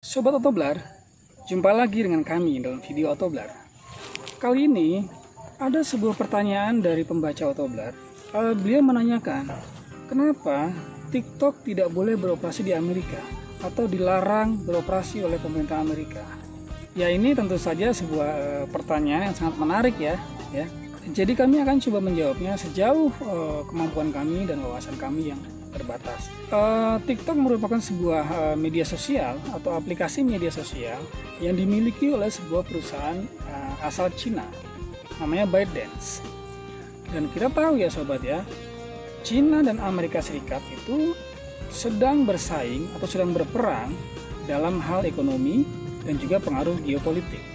Sobat Otoblar, jumpa lagi dengan kami dalam video Otoblar. Kali ini ada sebuah pertanyaan dari pembaca Otoblar. Beliau menanyakan, kenapa TikTok tidak boleh beroperasi di Amerika atau dilarang beroperasi oleh pemerintah Amerika? Ya, ini tentu saja sebuah pertanyaan yang sangat menarik ya. Jadi kami akan coba menjawabnya sejauh kemampuan kami dan wawasan kami yang terbatas. TikTok merupakan sebuah media sosial atau aplikasi media sosial yang dimiliki oleh sebuah perusahaan asal Cina, namanya ByteDance. Dan kita tahu ya sobat ya, Cina dan Amerika Serikat itu sedang bersaing atau sedang berperang dalam hal ekonomi dan juga pengaruh geopolitik.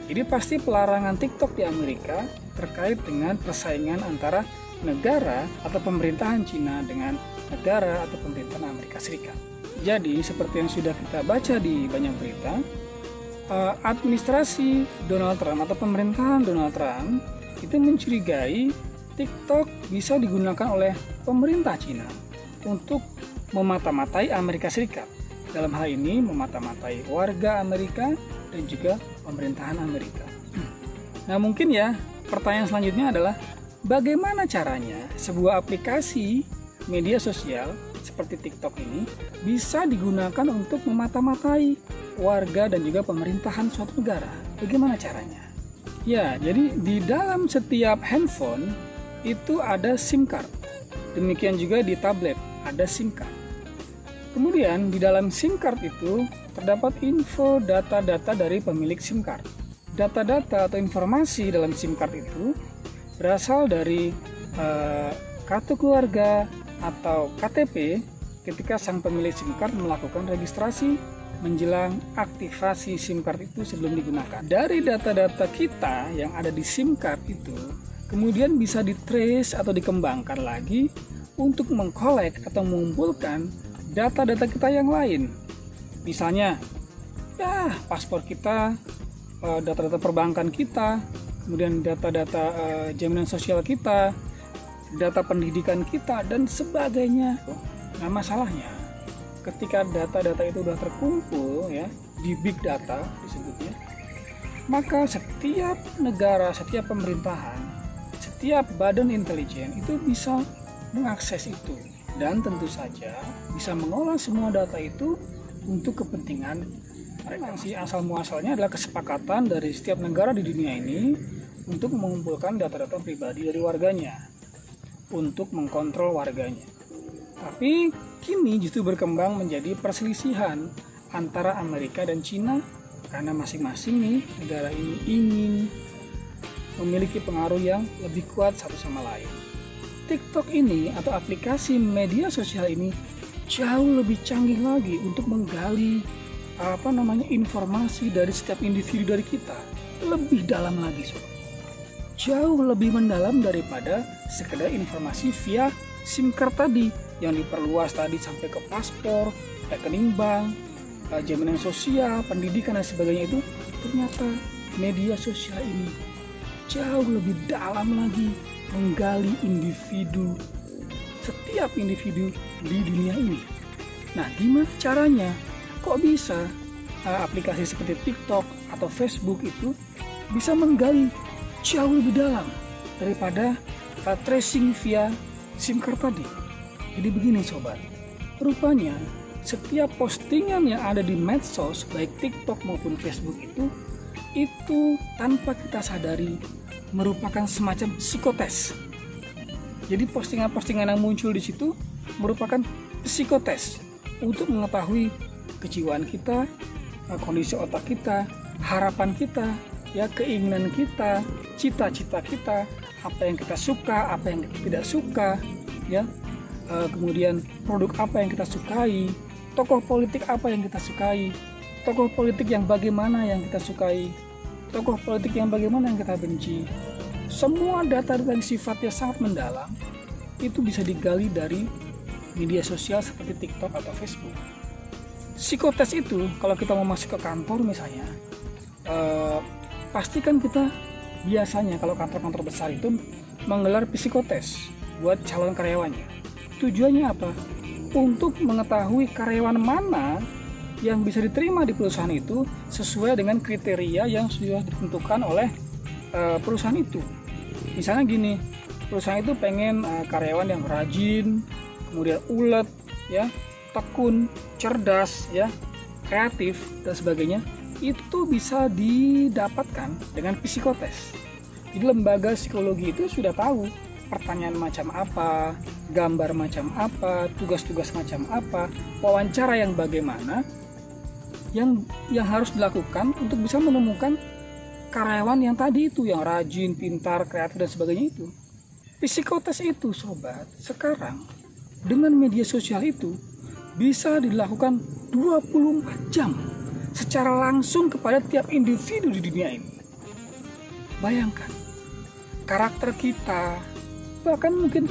Jadi pasti pelarangan TikTok di Amerika terkait dengan persaingan antara negara atau pemerintahan Cina dengan negara atau pemerintahan Amerika Serikat. Jadi seperti yang sudah kita baca di banyak berita, administrasi Donald Trump atau pemerintahan Donald Trump itu mencurigai TikTok bisa digunakan oleh pemerintah Cina untuk memata-matai Amerika Serikat. Dalam hal ini memata-matai warga Amerika dan juga pemerintahan Amerika. Nah mungkin ya pertanyaan selanjutnya adalah bagaimana caranya sebuah aplikasi media sosial seperti TikTok ini bisa digunakan untuk memata-matai warga dan juga pemerintahan suatu negara. Bagaimana caranya? Ya, jadi di dalam setiap handphone itu ada SIM card. Demikian juga di tablet ada SIM card. Kemudian di dalam SIM card itu terdapat info data-data dari pemilik SIM card. Data-data atau informasi dalam SIM card itu berasal dari kartu keluarga atau KTP ketika sang pemilik SIM card melakukan registrasi menjelang aktivasi SIM card itu sebelum digunakan. Dari data-data kita yang ada di SIM card itu kemudian bisa ditrace atau dikembangkan lagi untuk mengkolek atau mengumpulkan data-data kita yang lain. Misalnya ya paspor kita, data-data perbankan kita, kemudian data-data jaminan sosial kita, data pendidikan kita, dan sebagainya. Nah masalahnya ketika data-data itu sudah terkumpul ya di big data disebutnya, maka setiap negara, setiap pemerintahan, setiap badan intelijen itu bisa mengakses itu dan tentu saja bisa mengolah semua data itu untuk kepentingan mereka. Asal muasalnya adalah kesepakatan dari setiap negara di dunia ini untuk mengumpulkan data-data pribadi dari warganya untuk mengkontrol warganya. Tapi kini justru berkembang menjadi perselisihan antara Amerika dan Cina karena masing-masing nih negara ini ingin memiliki pengaruh yang lebih kuat satu sama lain. TikTok ini atau aplikasi media sosial ini jauh lebih canggih lagi untuk menggali informasi dari setiap individu dari kita lebih dalam lagi sobat. Jauh lebih mendalam daripada sekedar informasi via SIM card tadi yang diperluas tadi sampai ke paspor, rekening bank, jaminan sosial, pendidikan dan sebagainya. Itu ternyata media sosial ini jauh lebih dalam lagi menggali individu, setiap individu di dunia ini. Nah gimana caranya? Kok bisa aplikasi seperti TikTok atau Facebook itu bisa menggali jauh lebih dalam daripada tracing via SIM card tadi? Jadi begini sobat, rupanya setiap postingan yang ada di medsos baik TikTok maupun Facebook itu tanpa kita sadari merupakan semacam psikotes. Jadi postingan-postingan yang muncul di situ merupakan psikotes untuk mengetahui kejiwaan kita, kondisi otak kita, harapan kita, ya keinginan kita, cita-cita kita, apa yang kita suka, apa yang kita tidak suka, ya. Kemudian produk apa yang kita sukai, tokoh politik apa yang kita sukai, tokoh politik yang bagaimana yang kita sukai, tokoh politik yang bagaimana yang kita benci. Semua data-data yang sifatnya sangat mendalam itu bisa digali dari media sosial seperti TikTok atau Facebook. Psikotes itu kalau kita mau masuk ke kantor misalnya, pastikan kita biasanya kalau kantor-kantor besar itu menggelar psikotes buat calon karyawannya. Tujuannya apa? Untuk mengetahui karyawan mana yang bisa diterima di perusahaan itu sesuai dengan kriteria yang sudah ditentukan oleh perusahaan itu. Misalnya gini, perusahaan itu pengen karyawan yang rajin, kemudian ulet, ya, tekun, cerdas, ya, kreatif dan sebagainya. Itu bisa didapatkan dengan psikotes. Jadi lembaga psikologi itu sudah tahu pertanyaan macam apa, gambar macam apa, tugas-tugas macam apa, wawancara yang bagaimana yang harus dilakukan untuk bisa menemukan karyawan yang tadi itu, yang rajin, pintar, kreatif dan sebagainya itu. Psikotes itu, sobat, sekarang dengan media sosial itu bisa dilakukan 24 jam secara langsung kepada tiap individu di dunia ini. Bayangkan, karakter kita, bahkan mungkin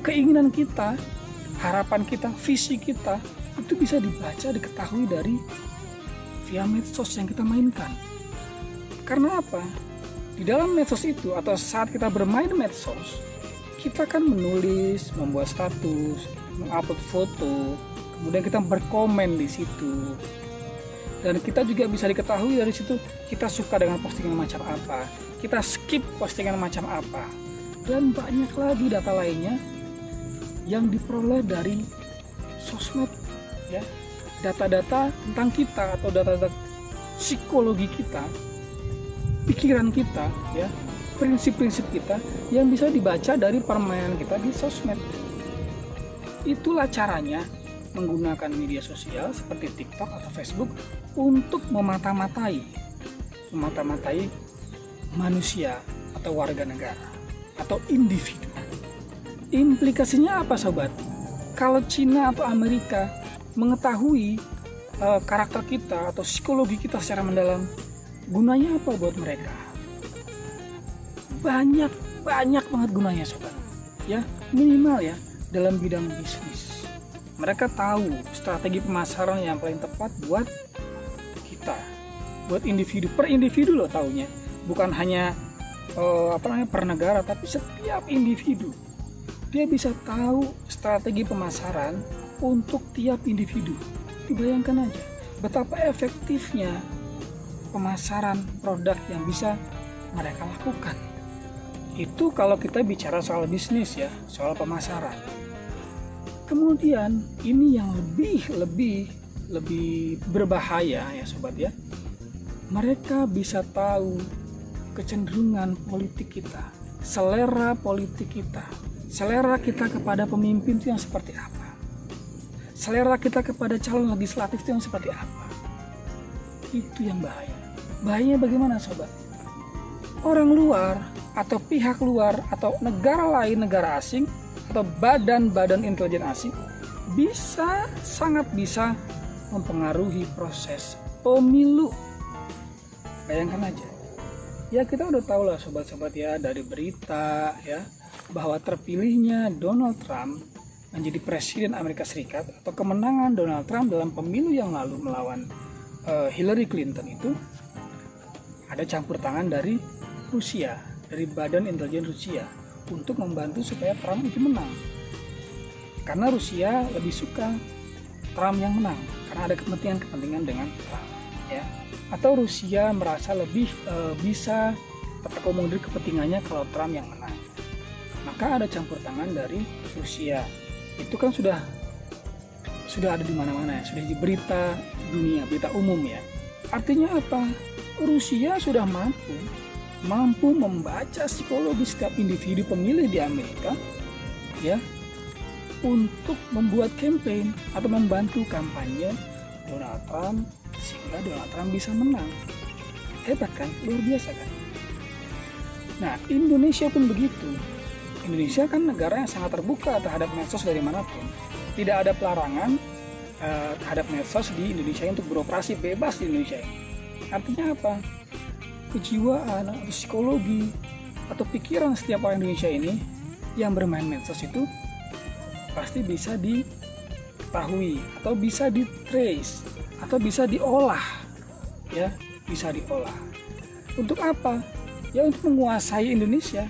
keinginan kita, harapan kita, visi kita, itu bisa dibaca, diketahui dari via medsos yang kita mainkan. Karena apa? Di dalam medsos itu atau saat kita bermain medsos, kita kan menulis, membuat status, mengupload foto, kemudian kita berkomen di situ. Dan kita juga bisa diketahui dari situ kita suka dengan postingan macam apa, kita skip postingan macam apa, dan banyak lagi data lainnya yang diperoleh dari sosmed, ya, data-data tentang kita atau data-data psikologi kita, pikiran kita, ya, prinsip-prinsip kita yang bisa dibaca dari permainan kita di sosmed. Itulah caranya menggunakan media sosial seperti TikTok atau Facebook untuk memata-matai manusia atau warga negara atau individu. Implikasinya apa, sobat? Kalau Cina atau Amerika mengetahui karakter kita atau psikologi kita secara mendalam, gunanya apa buat mereka? Banyak banget gunanya, sobat. Ya, minimal ya dalam bidang bisnis. Mereka tahu strategi pemasaran yang paling tepat buat kita, buat individu per individu loh taunya, bukan hanya per negara, tapi setiap individu. Dia bisa tahu strategi pemasaran untuk tiap individu. Dibayangkan aja betapa efektifnya pemasaran produk yang bisa mereka lakukan. Itu kalau kita bicara soal bisnis, ya, soal pemasaran. Kemudian ini yang lebih berbahaya, ya sobat, ya. Mereka bisa tahu kecenderungan politik kita, selera politik kita, selera kita kepada pemimpin itu yang seperti apa, selera kita kepada calon legislatif itu yang seperti apa. Itu yang bahaya. Bahayanya bagaimana, sobat? Orang luar atau pihak luar atau negara lain, negara asing atau badan-badan intelijen asing sangat bisa mempengaruhi proses pemilu. Bayangkan aja. Ya, kita udah tahu lah, sobat-sobat, ya, dari berita, ya, bahwa terpilihnya Donald Trump menjadi presiden Amerika Serikat atau kemenangan Donald Trump dalam pemilu yang lalu melawan Hillary Clinton itu ada campur tangan dari Rusia, dari badan intelijen Rusia, untuk membantu supaya Trump itu menang. Karena Rusia lebih suka Trump yang menang karena ada kepentingan dengan Trump, ya. Atau Rusia merasa lebih bisa terakomodir kepentingannya kalau Trump yang menang. Maka ada campur tangan dari Rusia. Itu kan sudah ada di mana-mana, ya, sudah di berita dunia, berita umum, ya. Artinya apa? Rusia sudah mampu membaca psikologi setiap individu pemilih di Amerika, ya, untuk membuat campaign atau membantu kampanye Donald Trump sehingga Donald Trump bisa menang. Hebat kan? Luar biasa kan? Nah, Indonesia pun begitu. Indonesia kan negara yang sangat terbuka terhadap medsos dari manapun. Tidak ada pelarangan terhadap medsos di Indonesia untuk beroperasi bebas di Indonesia ini. Artinya apa? Kejiwaan, atau psikologi, atau pikiran setiap orang Indonesia ini yang bermain medsos itu pasti bisa diketahui atau bisa di-trace atau bisa diolah, ya, bisa diolah. Untuk apa? Ya, untuk menguasai Indonesia,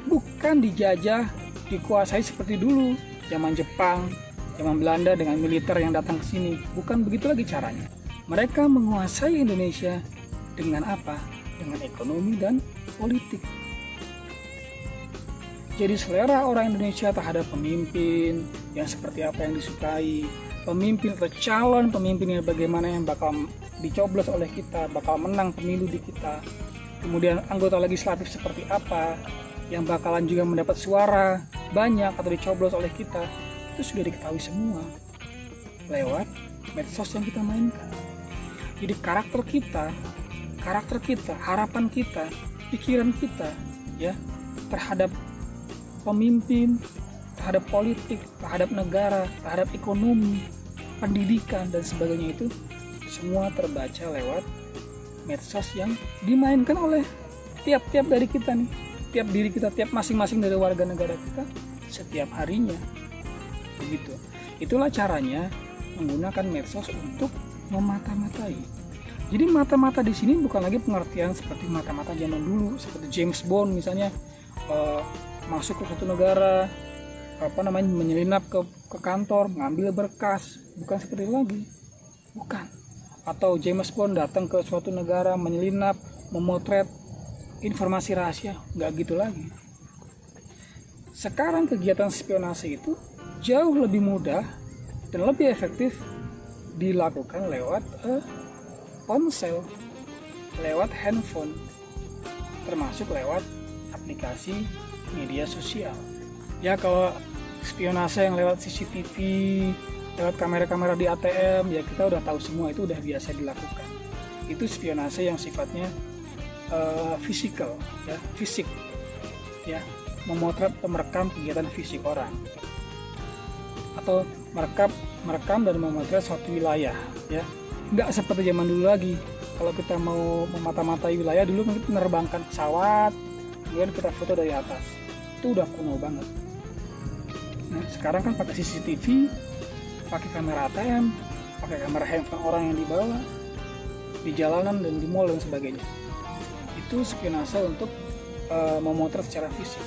bukan dijajah, dikuasai seperti dulu zaman Jepang, zaman Belanda dengan militer yang datang ke sini. Bukan begitu lagi caranya. Mereka menguasai Indonesia dengan apa? Dengan ekonomi dan politik. Jadi selera orang Indonesia terhadap pemimpin yang seperti apa yang disukai, pemimpin atau calon pemimpin yang bagaimana yang bakal dicoblos oleh kita, bakal menang pemilu di kita. Kemudian anggota legislatif seperti apa yang bakalan juga mendapat suara banyak atau dicoblos oleh kita, itu sudah diketahui semua lewat medsos yang kita mainkan. Jadi karakter kita, harapan kita, pikiran kita ya terhadap pemimpin, terhadap politik, terhadap negara, terhadap ekonomi, pendidikan dan sebagainya itu semua terbaca lewat medsos yang dimainkan oleh tiap-tiap dari kita nih, tiap diri kita, tiap masing-masing dari warga negara kita setiap harinya. Begitu. Itulah caranya menggunakan medsos untuk memata-matai. Jadi mata-mata di sini bukan lagi pengertian seperti mata-mata zaman dulu, seperti James Bond misalnya masuk ke suatu negara, menyelinap ke kantor, mengambil berkas, bukan seperti itu lagi, bukan. Atau James Bond datang ke suatu negara, menyelinap, memotret informasi rahasia, nggak gitu lagi. Sekarang kegiatan spionase itu jauh lebih mudah dan lebih efektif dilakukan lewat ponsel, lewat handphone, termasuk lewat aplikasi media sosial. Ya kalau spionase yang lewat CCTV, lewat kamera-kamera di ATM, ya kita udah tahu semua, itu udah biasa dilakukan. Itu spionase yang sifatnya fisikal, ya, fisik, ya, memotret, merekam kegiatan fisik orang, atau merekam dan memotret suatu wilayah, ya. Nggak seperti zaman dulu lagi. Kalau kita mau memata-matai wilayah, dulu kita menerbangkan pesawat, kemudian kita foto dari atas. Itu udah kuno banget. Nah, sekarang kan pakai CCTV, pakai kamera ATM, pakai kamera handphone orang yang dibawa di jalanan dan di mall dan sebagainya. Itu spionase untuk memotret secara fisik.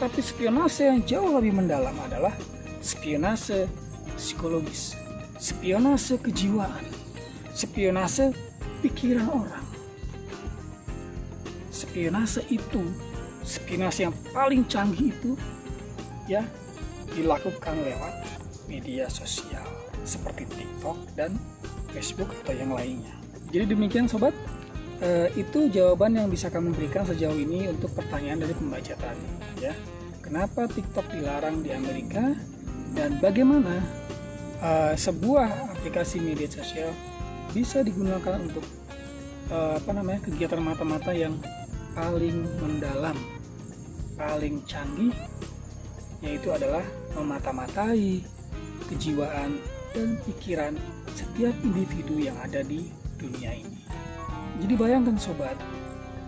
Tapi spionase yang jauh lebih mendalam adalah spionase psikologis, spionase kejiwaan, spionase pikiran orang. Spionase yang paling canggih itu ya dilakukan lewat media sosial seperti TikTok dan Facebook atau yang lainnya. Jadi demikian sobat, itu jawaban yang bisa kami berikan sejauh ini untuk pertanyaan dari pembaca tadi ya. Kenapa TikTok dilarang di Amerika dan bagaimana sebuah aplikasi media sosial bisa digunakan untuk kegiatan mata-mata yang paling mendalam, paling canggih, yaitu adalah memata-matai kejiwaan dan pikiran setiap individu yang ada di dunia ini. Jadi bayangkan sobat,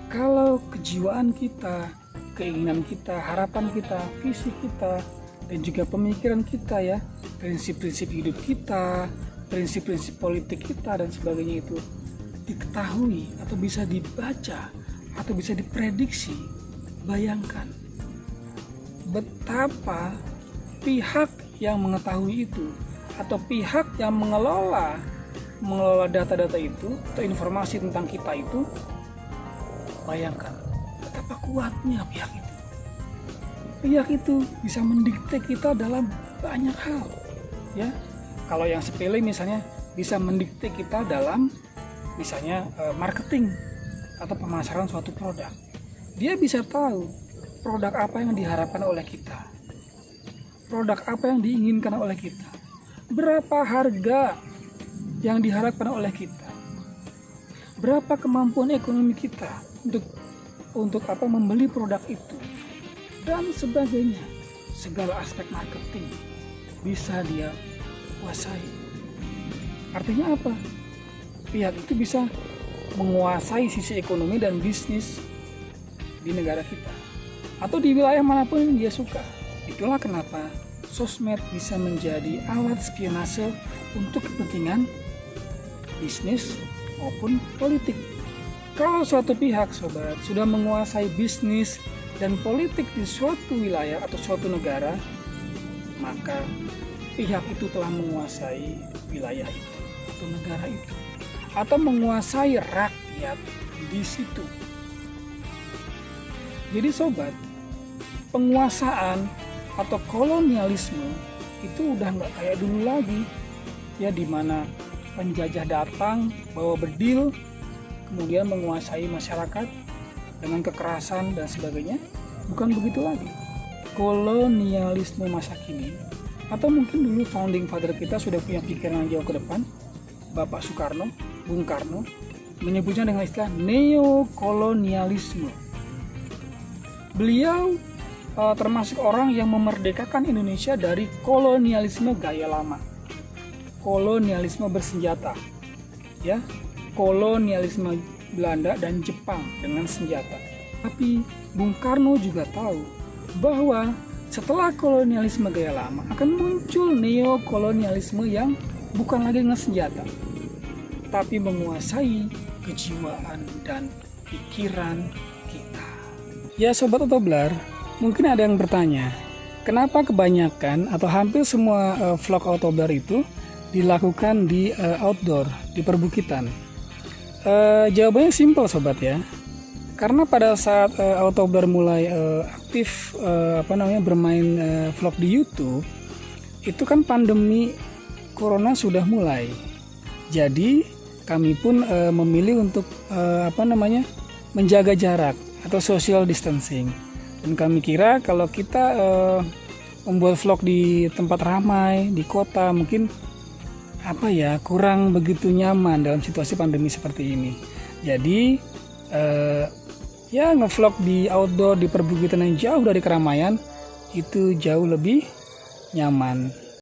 kalau kejiwaan kita, keinginan kita, harapan kita, visi kita, dan juga pemikiran kita ya, prinsip-prinsip hidup kita, prinsip-prinsip politik kita dan sebagainya itu diketahui atau bisa dibaca atau bisa diprediksi, bayangkan betapa pihak yang mengetahui itu atau pihak yang mengelola data-data itu atau informasi tentang kita itu, bayangkan betapa kuatnya pihak itu. Pihak itu bisa mendikte kita dalam banyak hal ya. Kalau yang sepele misalnya bisa mendikte kita dalam misalnya marketing atau pemasaran suatu produk. Dia bisa tahu produk apa yang diharapkan oleh kita, produk apa yang diinginkan oleh kita, berapa harga yang diharapkan oleh kita, berapa kemampuan ekonomi kita untuk membeli produk itu, dan sebagainya. Segala aspek marketing bisa dia kuasai. Artinya apa? Pihak itu bisa menguasai sisi ekonomi dan bisnis di negara kita atau di wilayah manapun yang dia suka. Itulah kenapa sosmed bisa menjadi alat spionase untuk kepentingan bisnis maupun politik. Kalau suatu pihak sobat sudah menguasai bisnis dan politik di suatu wilayah atau suatu negara, maka pihak itu telah menguasai wilayah itu atau negara itu, atau menguasai rakyat di situ. Jadi sobat, penguasaan atau kolonialisme itu udah nggak kayak dulu lagi, ya, di mana penjajah datang bawa bedil, kemudian menguasai masyarakat dengan kekerasan dan sebagainya. Bukan begitu lagi. Kolonialisme masa kini, atau mungkin dulu founding father kita sudah punya pikiran jauh ke depan, Bapak Soekarno, Bung Karno, menyebutnya dengan istilah neokolonialisme. Beliau termasuk orang yang memerdekakan Indonesia dari kolonialisme gaya lama, kolonialisme bersenjata, ya, kolonialisme Belanda dan Jepang dengan senjata. Tapi Bung Karno juga tahu bahwa setelah kolonialisme gaya lama akan muncul neokolonialisme yang bukan lagi dengan senjata, tapi menguasai kejiwaan dan pikiran kita. Ya sobat Otoblar, mungkin ada yang bertanya, kenapa kebanyakan atau hampir semua vlog Otoblar itu dilakukan di outdoor, di perbukitan? Jawabannya simpel sobat ya. Karena pada saat Otoblar mulai aktif bermain vlog di YouTube, itu kan pandemi Corona sudah mulai. Jadi kami pun memilih untuk menjaga jarak atau social distancing. Dan kami kira kalau kita membuat vlog di tempat ramai, di kota, mungkin kurang begitu nyaman dalam situasi pandemi seperti ini. Jadi ngevlog di outdoor, di perbukitan yang jauh dari keramaian itu jauh lebih nyaman.